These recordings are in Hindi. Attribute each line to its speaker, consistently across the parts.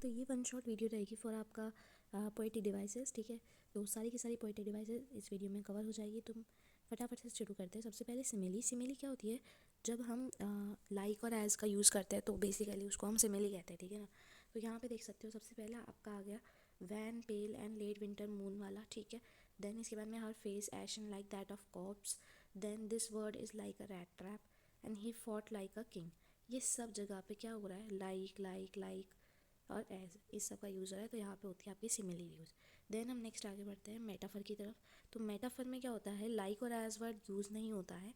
Speaker 1: तो ये वन शॉट वीडियो रहेगी फॉर आपका पोएटिक डिवाइसेस, ठीक है। तो सारी की सारी पोएटिक डिवाइसेस इस वीडियो में कवर हो जाएगी। तो फटाफट से शुरू करते हैं। सबसे पहले सिमिली। सिमिली क्या होती है? जब हम लाइक और एज का यूज़ करते हैं तो बेसिकली उसको हम सिमिली कहते हैं, ठीक है ना। तो यहाँ पे देख सकते हो सबसे पहला आपका आ गया wan pale and late winter moon वाला, ठीक है। देन इसके बाद में हर face ashen like that of corpse, then this world is like a rat trap and he fought like a king. ये सब जगह पे क्या हो रहा है? लाइक लाइक लाइक और एज, इस सब का यूज़ हो रहा है। तो यहाँ पे होती है आपकी सिमिली यूज़। देन हम नेक्स्ट आगे बढ़ते हैं मेटाफर की तरफ। तो मेटाफर में क्या होता है? लाइक और एज वर्ड यूज़ नहीं होता है,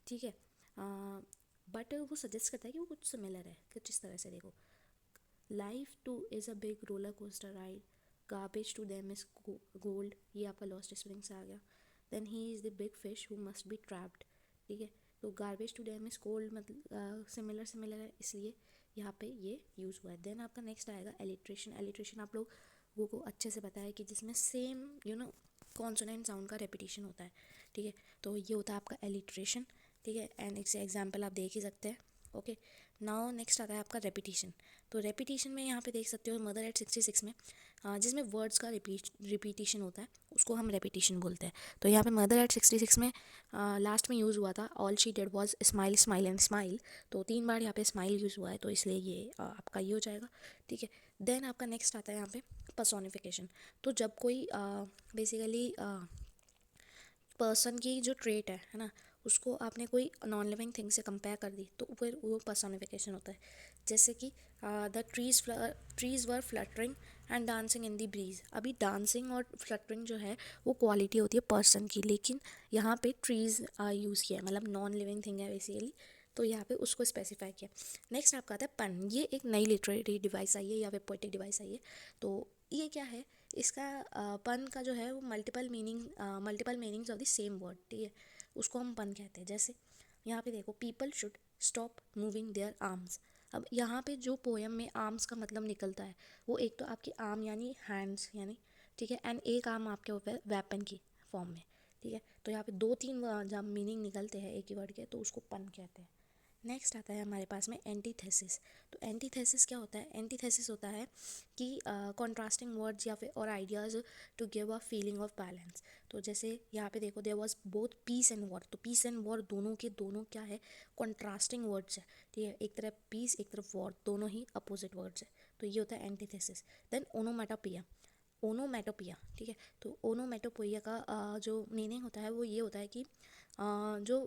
Speaker 1: ठीक है। बट वो सजेस्ट करता है कि वो कुछ सिमिलर है। कुछ इस तरह से देखो, life to is a big roller coaster ride, garbage to them is gold, ये आपका लॉस्ट स्प्रिंग से आ गया। Then he is the big fish who must be trapped, ठीक है। तो garbage to them is gold मतलब सिमिलर सिमिलर है, इसलिए यहाँ पे ये यूज़ हुआ है। देन आपका नेक्स्ट आएगा एलिट्रेशन। एलिट्रेशन आप लोगों को अच्छे से पता है कि जिसमें सेम कॉन्सोनेंट साउंड का रेपिटेशन होता है, ठीक है। तो ये होता है आपका एलिट्रेशन, ठीक है। एंड एक एग्जाम्पल आप देख ही सकते हैं। ओके, नाउ नेक्स्ट आता है आपका रेपिटेशन। तो रेपिटेशन में यहाँ पे देख सकते हो मदर एट 66 में जिसमें वर्ड्स का रिपीटिशन होता है उसको हम रेपिटेशन बोलते हैं। तो यहाँ पे मदर एट 66 में लास्ट में यूज़ हुआ था all she did was smile smile and smile. तो 3 बार यहाँ पे स्माइल यूज़ हुआ है, तो इसलिए ये आपका ये हो जाएगा, ठीक है। देन आपका नेक्स्ट आता है यहाँ पे पर्सोनिफिकेशन। तो जब कोई बेसिकली पर्सन की जो ट्रेट है ना, उसको आपने कोई नॉन लिविंग थिंग से कंपेयर कर दी तो फिर वो पर्सोनिफिकेशन होता है। जैसे कि the trees were fluttering and dancing in the breeze. अभी डांसिंग और फ्लटरिंग जो है वो क्वालिटी होती है पर्सन की, लेकिन यहाँ पे ट्रीज यूज़ किया है, मतलब नॉन लिविंग थिंग है बेसिकली, तो यहाँ पे उसको स्पेसिफाई किया। नेक्स्ट आपका आता है पन। ये एक नई लिटरेरी डिवाइस आई है या फिर पोएटिक डिवाइस आई है। तो ये क्या है? इसका पन का जो है वो multiple meanings of the same word, ठीक है, उसको हम पन कहते हैं। जैसे यहाँ पे देखो, people should stop moving there arms. अब यहाँ पे जो पोएम में आर्म्स का मतलब निकलता है वो एक तो आपकी आर्म यानी हैंड्स यानी, ठीक है, एंड एक आर्म आपके ऊपर वेपन की फॉर्म में, ठीक है। तो यहाँ पे 2-3 जब मीनिंग निकलते हैं एक ही वर्ड के तो उसको पन कहते हैं। नेक्स्ट आता है हमारे पास में एंटीथेसिस। तो एंटीथेसिस क्या होता है? एंटीथेसिस होता है कि कॉन्ट्रास्टिंग वर्ड्स या फिर और ideas to give a feeling of balance. तो जैसे यहाँ पे देखो, there was both peace and war. तो पीस एंड वॉर दोनों के दोनों क्या है? कॉन्ट्रास्टिंग वर्ड्स है, ठीक है। एक तरफ पीस एक तरफ वॉर, दोनों ही अपोजिट वर्ड्स है, तो ये होता है एंटीथेसिस। Then onomatopoeia. ओनोमेटोपिया, ठीक है। तो ओनोमेटोपोइया का जो मीनिंग होता है वो ये होता है कि जो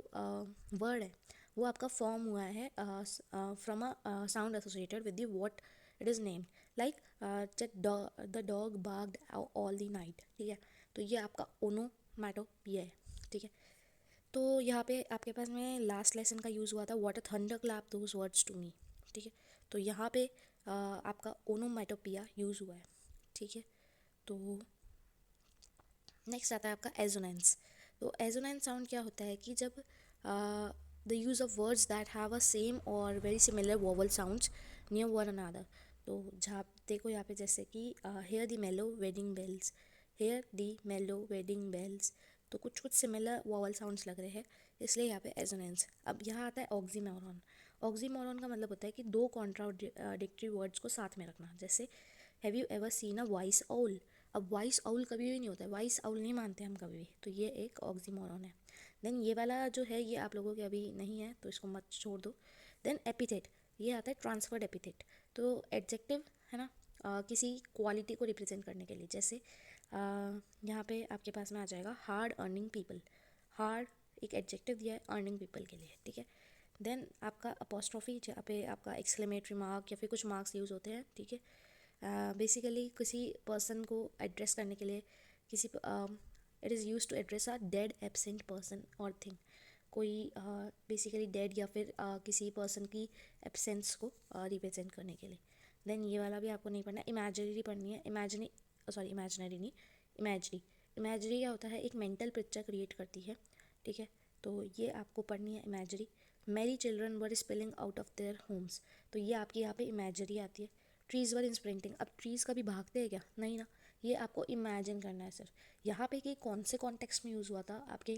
Speaker 1: वर्ड है वो आपका फॉर्म हुआ है from a sound associated with the what it is named, like the dog barked all the night, ठीक है। तो ये आपका ओनोमेटोपिया है, ठीक है। तो यहाँ पे आपके पास में लास्ट लेसन का यूज़ हुआ था what a thunder clap those words to me, ठीक है। तो यहाँ पे आपका ओनोमेटोपिया यूज़ हुआ है, ठीक है। तो नेक्स्ट आता है आपका एजोनेंस। तो एजोनेंस साउंड क्या होता है कि जब the use of words that have a same और very similar vowel sounds near one another. तो जहाँ देखो यहाँ पे जैसे कि hear the mellow wedding bells, hear the mellow wedding bells, तो कुछ कुछ सिमिलर वोवल साउंड्स लग रहे हैं, इसलिए यहाँ पे एजोनेंस। अब यहाँ आता है ऑक्सीमोरॉन। ऑक्सीमोरॉन का मतलब होता है कि दो कॉन्ट्राडिक्टरी वर्ड्स को साथ में रखना। जैसे have you ever seen a vice owl. अब वाइस आउल कभी भी नहीं होता है, वाइस आउल नहीं मानते हम कभी भी, तो ये एक ऑक्सीमोरॉन है। देन ये वाला जो है ये आप लोगों के अभी नहीं है तो इसको मत छोड़ दो। देन एपिथेट, ये आता है ट्रांसफर्ड एपिथेट। तो एडजेक्टिव है ना, किसी क्वालिटी को रिप्रेजेंट करने के लिए। जैसे यहाँ पे आपके पास में आ जाएगा हार्ड अर्निंग पीपल। हार्ड एक एडजेक्टिव दिया है अर्निंग पीपल के लिए, ठीक है। देन आपका अपोस्ट्रोफी, जहाँ पे आपका एक्सक्लेमेटरी मार्क या फिर कुछ मार्क्स यूज़ होते हैं, ठीक है। बेसिकली किसी पर्सन को एड्रेस करने के लिए, किसी it is use to address a dead absent person और थिंग। कोई बेसिकली डेड या फिर किसी पर्सन की एब्सेंस को रिप्रेजेंट करने के लिए। देन ये वाला भी आपको नहीं पढ़ना, इमेजिनरी पढ़नी है। इमेजिनरी नहीं, इमेजरी। इमेजरी क्या होता है? एक मेंटल पिक्चर क्रिएट करती है, ठीक है। तो ये आपको पढ़नी है imagery. Mary children were spilling out of their homes, तो ये आपकी यहाँ पे इमेजरी आती है। ट्रीज़ वर इन स्प्रिंटिंग, अब ट्रीज़ कभी भागते हैं क्या? नहीं ना, ये आपको इमेजिन करना है सिर्फ। यहाँ पे कि कौन से कॉन्टेक्स्ट में यूज़ हुआ था? आपके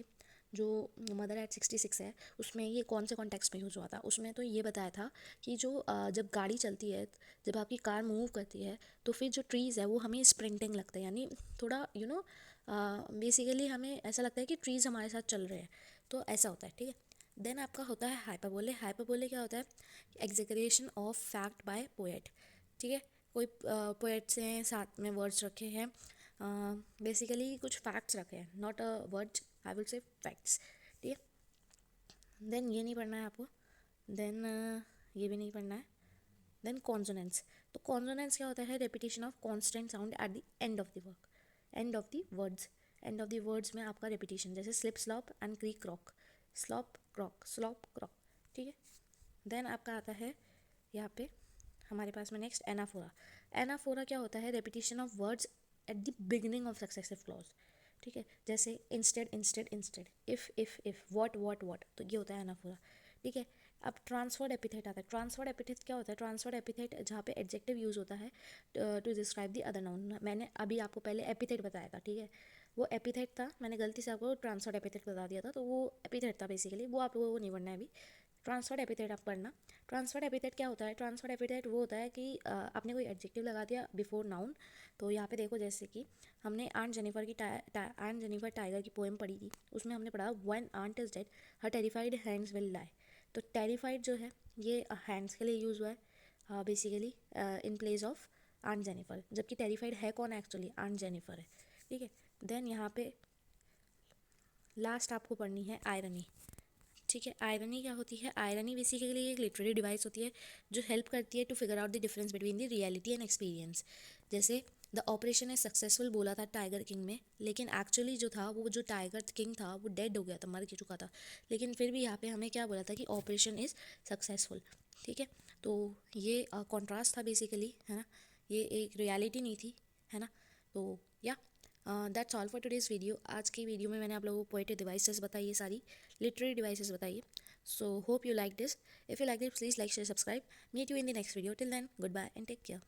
Speaker 1: जो मदर एट 66 है उसमें ये कौन से कॉन्टेक्स्ट में यूज़ हुआ था, उसमें तो ये बताया था कि जो जब गाड़ी चलती है, जब आपकी कार मूव करती है तो फिर जो ट्रीज़ है वो हमें स्प्रिंटिंग लगता है, यानी थोड़ा बेसिकली हमें ऐसा लगता है कि ट्रीज़ हमारे साथ चल रहे हैं, तो ऐसा होता है, ठीक है। देन आपका होता है हाइपरबोले। हाइपरबोले क्या होता है? एग्जेगरेशन ऑफ फैक्ट बाय पोएट, ठीक है। कोई पोएट से साथ में वर्ड्स रखे हैं, बेसिकली कुछ फैक्ट्स रखे हैं, not a words, I will say facts, ठीक है। देन ये नहीं पढ़ना है आपको। देन ये भी नहीं पढ़ना है। Then consonants. तो कॉन्सोनेंट्स क्या होता है? Repetition of constant sound at the end of the work, end of the words. End of the words में आपका रेपिटेशन, जैसे slip slop and creak crock, slop crock slop crock, ठीक है। देन आपका आता है यहाँ पे हमारे पास में नेक्स्ट एनाफोरा। एनाफोरा क्या होता है? Repetition of words at the beginning of successive clause, ठीक है। जैसे instead instead instead, if what what what, तो ये होता है एनाफोरा, ठीक है। अब ट्रांसफर्ड एपिथेट आता है। ट्रांसफर्ड एपिथेट क्या होता है? ट्रांसफर्ड एपिथेट जहाँ पे एडजेक्टिव यूज़ होता है to describe the other noun. मैंने अभी आपको पहले एपिथेट बताया था, ठीक है। वो एपिथेट था, मैंने गलती से आपको ट्रांसफर्ड एपिथेट बता दिया था, तो वो एपिथेट था बेसिकली, वो आप लोगों को नहीं पढ़ना है अभी। ट्रांसफर्ड एपिथेट आप पढ़ना। ट्रांसफर्ड एपिथेट क्या होता है? ट्रांसफर्ड एपिथेट वो होता है कि आपने कोई एडजेक्टिव लगा दिया बिफोर नाउन। तो यहाँ पे देखो, जैसे कि हमने आंट जेनिफर की आंट जेनिफर टाइगर की पोएम पढ़ी थी, उसमें हमने पढ़ा when aunt is dead her terrified hands will lie. तो टेरिफाइड जो है ये हैंड्स के लिए यूज़ हुआ है basically in place of aunt Jennifer, जबकि टेरिफाइड है कौन? एक्चुअली आंट जेनिफर है, ठीक है। देन यहाँ पे लास्ट आपको पढ़नी है आयरनी, ठीक है। आयरनी क्या होती है? आयरनी बेसिकली एक लिटरेरी डिवाइस होती है जो हेल्प करती है to figure out the difference between the reality and experience. जैसे द ऑपरेशन इज सक्सेसफुल बोला था टाइगर किंग में, लेकिन एक्चुअली जो था वो जो टाइगर किंग था वो डेड हो गया था, मर चुका था, लेकिन फिर भी यहाँ पे हमें क्या बोला था कि ऑपरेशन इज़ सक्सेसफुल, ठीक है। तो ये कॉन्ट्रास्ट था बेसिकली, है ना, ये एक रियलिटी नहीं थी, है ना। तो या that's all for today's video. आज की वीडियो में मैंने आप लोगों को पोएटिक डिवाइसेस बताई है, सारी लिटरेरी डिवाइसेस बताइए। So hope you like this. If you like it, please like, share, subscribe. Meet you in the next video. Till then, goodbye and take care.